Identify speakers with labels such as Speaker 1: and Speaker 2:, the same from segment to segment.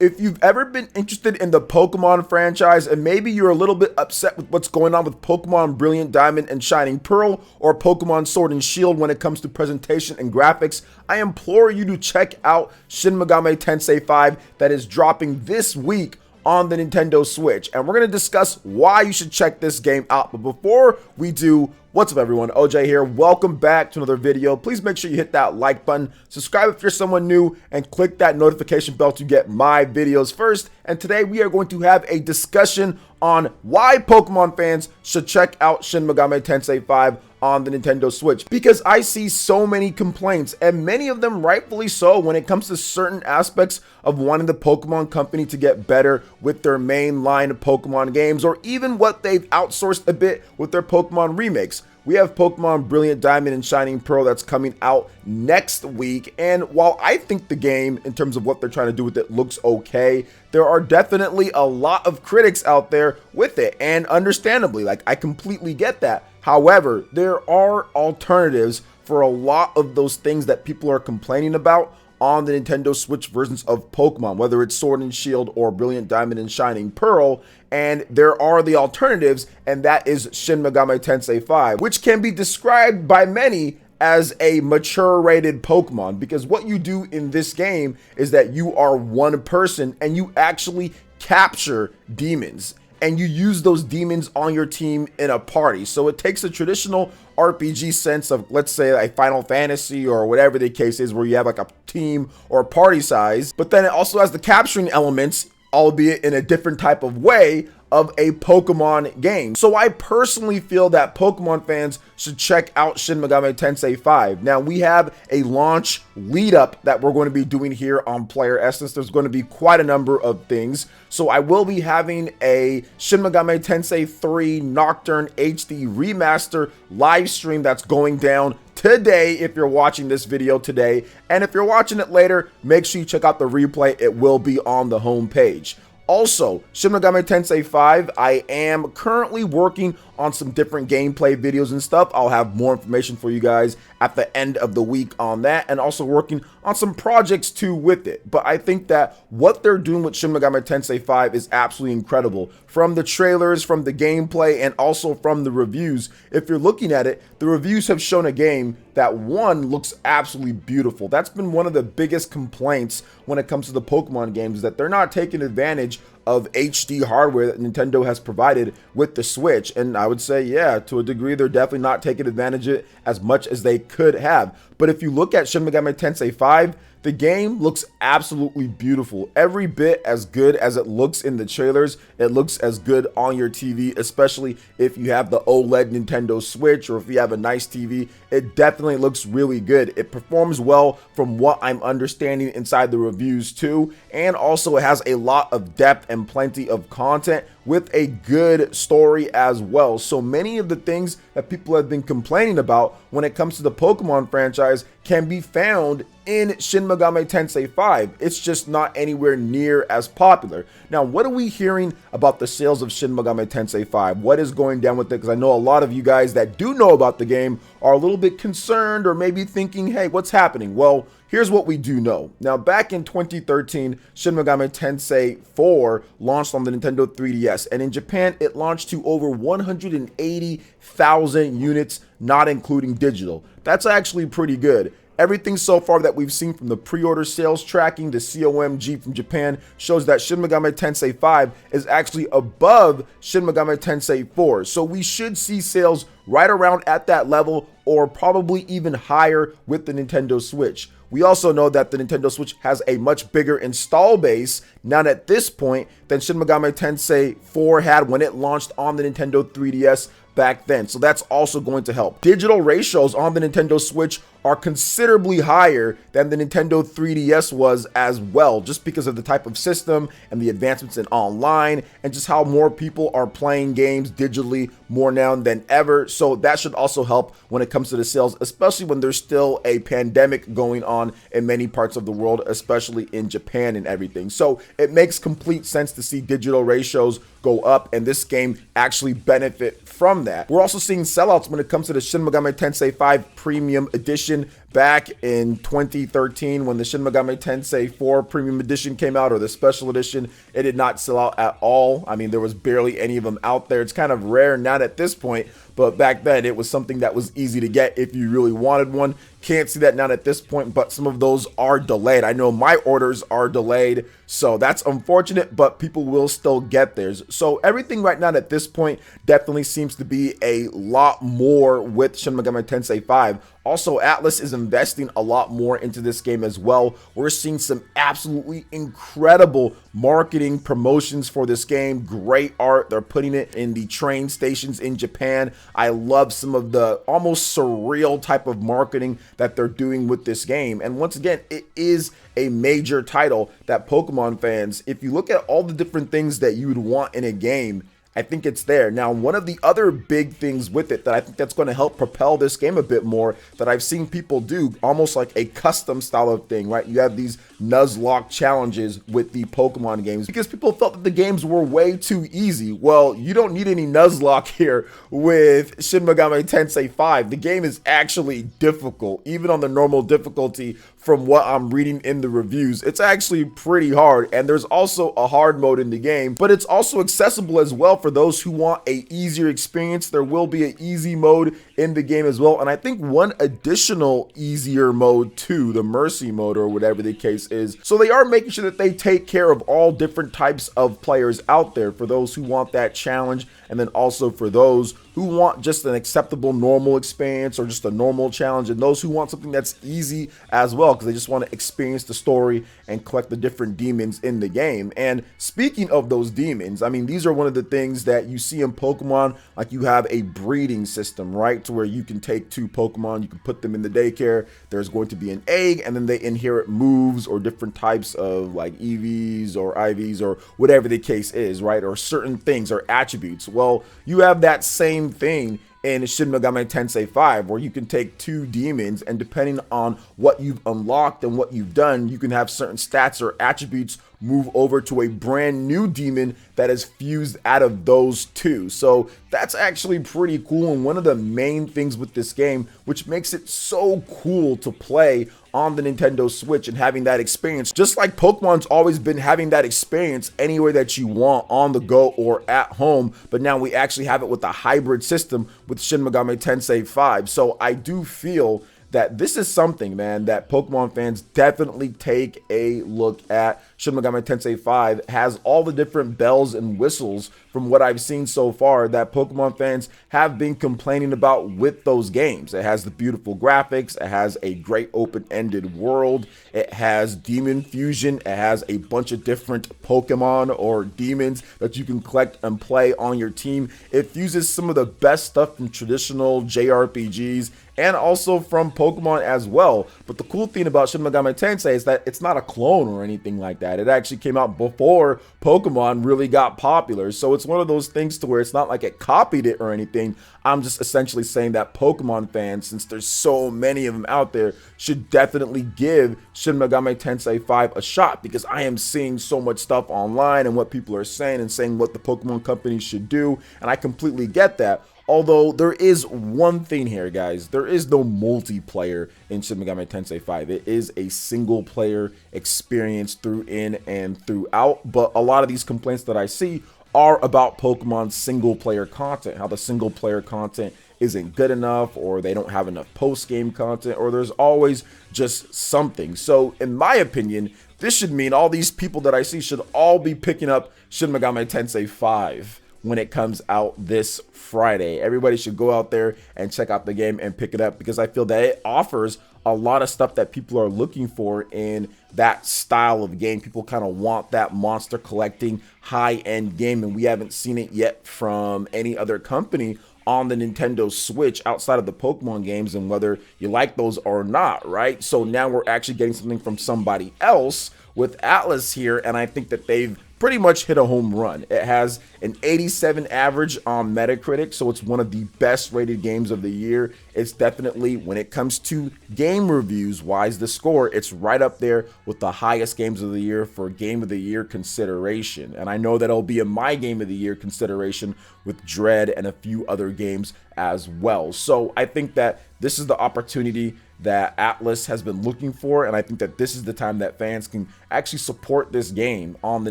Speaker 1: If you've ever been interested in the Pokemon franchise and maybe you're a little bit upset with what's going on with Pokemon Brilliant Diamond and Shining Pearl or Pokemon Sword and Shield when it comes to presentation and graphics, I implore you to check out Shin Megami Tensei V that is dropping this week on the Nintendo Switch, and we're going to discuss why you should check this game out. But before we do, what's up everyone, OJ here. Welcome back to another video. Please make sure you hit that like button, subscribe if you're someone new, and click that notification bell to get my videos first. And today we are going to have a discussion on why Pokemon fans should check out Shin Megami Tensei V on the Nintendo Switch, because I see so many complaints, and many of them rightfully so, when it comes to certain aspects of wanting the Pokemon company to get better with their main line of Pokemon games, or even what they've outsourced a bit with their Pokemon remakes. We have Pokemon Brilliant Diamond and Shining Pearl that's coming out next week, and while I think the game, in terms of what they're trying to do with it, looks okay, there are definitely a lot of critics out there with it, and understandably, like, I completely get that. However, there are alternatives for a lot of those things that people are complaining about on the Nintendo Switch versions of Pokemon, whether it's Sword and Shield or Brilliant Diamond and Shining Pearl, and there are the alternatives, and that is Shin Megami Tensei V, which can be described by many as a mature rated Pokemon, because what you do in this game is that you are one person and you actually capture demons, and you use those demons on your team in a party. So it takes a traditional RPG sense of, let's say, a Final Fantasy or whatever the case is, where you have like a team or a party size, but then it also has the capturing elements, albeit in a different type of way, of a Pokemon game. So I personally feel that Pokemon fans should check out Shin Megami Tensei V. Now, we have a launch lead up that we're going to be doing here on PlayerEssence. There's going to be quite a number of things. So I will be having a Shin Megami Tensei 3 Nocturne HD remaster live stream that's going down today if you're watching this video today. And if you're watching it later, make sure you check out the replay. It will be on the home page. Also, Shin Megami Tensei V, I am currently working on some different gameplay videos and stuff. I'll have more information for you guys at the end of the week on that, and also working on some projects too with it. But I think that what they're doing with Shin Megami Tensei V is absolutely incredible. From the trailers, from the gameplay, and also from the reviews. If you're looking at it, the reviews have shown a game that, one, looks absolutely beautiful. That's been one of the biggest complaints when it comes to the Pokemon games, is that they're not taking advantage of HD hardware that Nintendo has provided with the Switch. And I would say, yeah, to a degree, they're definitely not taking advantage of it as much as they could have. But if you look at Shin Megami Tensei V, the game looks absolutely beautiful. Every bit as good as it looks in the trailers, it looks as good on your TV, especially if you have the OLED Nintendo Switch or if you have a nice TV. It definitely looks really good. It performs well from what I'm understanding inside the reviews too, and also it has a lot of depth and plenty of content with a good story as well. So many of the things that people have been complaining about when it comes to the Pokemon franchise can be found in Shin Megami Tensei V. It's just not anywhere near as popular. Now, what are we hearing about the sales of Shin Megami Tensei V? What is going down with it? Because I know a lot of you guys that do know about the game are a little bit concerned, or maybe thinking, hey, what's happening? Well, here's what we do know. Now, back in 2013, Shin Megami Tensei IV launched on the Nintendo 3DS, and in Japan, it launched to over 180,000 units, not including digital. That's actually pretty good. Everything so far that we've seen from the pre-order sales tracking, the COMG from Japan, shows that Shin Megami Tensei V is actually above Shin Megami Tensei IV. So we should see sales right around at that level, or probably even higher with the Nintendo Switch. We also know that the Nintendo Switch has a much bigger install base now at this point than Shin Megami Tensei IV had when it launched on the Nintendo 3DS back then. So that's also going to help. Digital ratios on the Nintendo Switch are considerably higher than the Nintendo 3DS was as well, just because of the type of system and the advancements in online, and just how more people are playing games digitally more now than ever. So that should also help when it comes to the sales, especially when there's still a pandemic going on in many parts of the world, especially in Japan and everything. So it makes complete sense to see digital ratios go up, and this game actually benefit from that. We're also seeing sellouts when it comes to the Shin Megami Tensei V Premium Edition back in 2013 when the Shin Megami Tensei 4 Premium Edition came out, or the Special Edition. It did not sell out at all. I mean, there was barely any of them out there. It's kind of rare not at this point, but back then it was something that was easy to get if you really wanted one. Can't see that now at this point, but some of those are delayed. I know my orders are delayed, so that's unfortunate, but people will still get theirs. So everything right now at this point definitely seems to be a lot more with Shin Megami Tensei V. Also, Atlus is investing a lot more into this game as well. We're seeing some absolutely incredible marketing promotions for this game. Great art. They're putting it in the train stations in Japan. I love some of the almost surreal type of marketing that they're doing with this game. And once again, it is a major title that Pokemon fans, if you look at all the different things that you would want in a game, I think it's there. Now, one of the other big things with it that I think that's going to help propel this game a bit more that I've seen people do, almost like a custom style of thing, right? You have these Nuzlocke challenges with the Pokemon games because people felt that the games were way too easy. Well, you don't need any Nuzlocke here with Shin Megami Tensei V. The game is actually difficult, even on the normal difficulty. From what I'm reading in the reviews, it's actually pretty hard, and there's also a hard mode in the game, but it's also accessible as well for those who want a easier experience. There will be an easy mode in the game as well, and I think one additional easier mode too, the mercy mode or whatever the case is. So they are making sure that they take care of all different types of players out there, for those who want that challenge, and then also for those who want just an acceptable normal experience or just a normal challenge, and those who want something that's easy as well because they just want to experience the story and collect the different demons in the game. And speaking of those demons, I mean, these are one of the things that you see in Pokemon. Like, you have a breeding system, right, to where you can take two Pokemon, you can put them in the daycare, there's going to be an egg, and then they inherit moves or different types of like EVs or IVs or whatever the case is, right, or certain things or attributes. Well, you have that same thing in Shin Megami Tensei V, where you can take two demons, and depending on what you've unlocked and what you've done, you can have certain stats or attributes move over to a brand new demon that is fused out of those two. So that's actually pretty cool, and one of the main things with this game, which makes it so cool to play on the Nintendo Switch and having that experience, just like Pokemon's always been having that experience anywhere that you want, on the go or at home, but now we actually have it with a hybrid system with Shin Megami Tensei V. So I do feel that this is something, man, that Pokemon fans definitely take a look at. Shin Megami Tensei V has all the different bells and whistles from what I've seen so far that Pokemon fans have been complaining about with those games. It has the beautiful graphics, it has a great open-ended world, it has demon fusion, it has a bunch of different Pokemon or demons that you can collect and play on your team. It fuses some of the best stuff from traditional JRPGs and also from Pokemon as well. But the cool thing about Shin Megami Tensei is that it's not a clone or anything like that. It actually came out before Pokemon really got popular. So it's one of those things to where it's not like it copied it or anything. I'm just essentially saying that Pokemon fans, since there's so many of them out there, should definitely give Shin Megami Tensei V a shot, because I am seeing so much stuff online and what people are saying and saying what the Pokemon company should do, and I completely get that. Although there is one thing here, guys, there is no multiplayer in Shin Megami Tensei V. It is a single player experience through in and throughout, but a lot of these complaints that I see are about Pokemon's single player content, how the single player content isn't good enough, or they don't have enough post-game content, or there's always just something. So in my opinion, this should mean all these people that I see should all be picking up Shin Megami Tensei V when it comes out this Friday. Everybody should go out there and check out the game and pick it up, because I feel that it offers a lot of stuff that people are looking for in that style of game. People kind of want that monster collecting high-end game, and we haven't seen it yet from any other company on the Nintendo Switch outside of the Pokemon games, and whether you like those or not, right? So now we're actually getting something from somebody else with Atlus here, and I think that they've pretty much hit a home run. It has an 87 average on Metacritic, so it's one of the best rated games of the year. It's definitely, when it comes to game reviews wise, the score, it's right up there with the highest games of the year for game of the year consideration. And I know that it'll be in my game of the year consideration with Dread and a few other games as well. So I think that this is the opportunity that Atlas has been looking for, and I think that this is the time that fans can actually support this game on the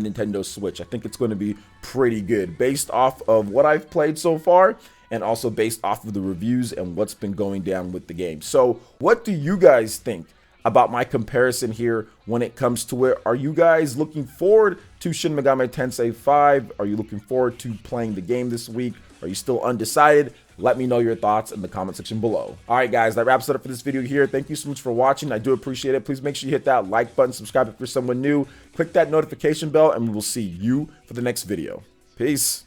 Speaker 1: Nintendo Switch. I think it's going to be pretty good based off of what I've played so far, and also based off of the reviews and what's been going down with the game. So what do you guys think about my comparison here when it comes to it? Are you guys looking forward to Shin Megami Tensei V? Are you looking forward to playing the game this week? Are you still undecided? Let me know your thoughts in the comment section below. All right, guys, that wraps it up for this video here. Thank you so much for watching. I do appreciate it. Please make sure you hit that like button, subscribe if you're someone new, click that notification bell, and we will see you for the next video. Peace.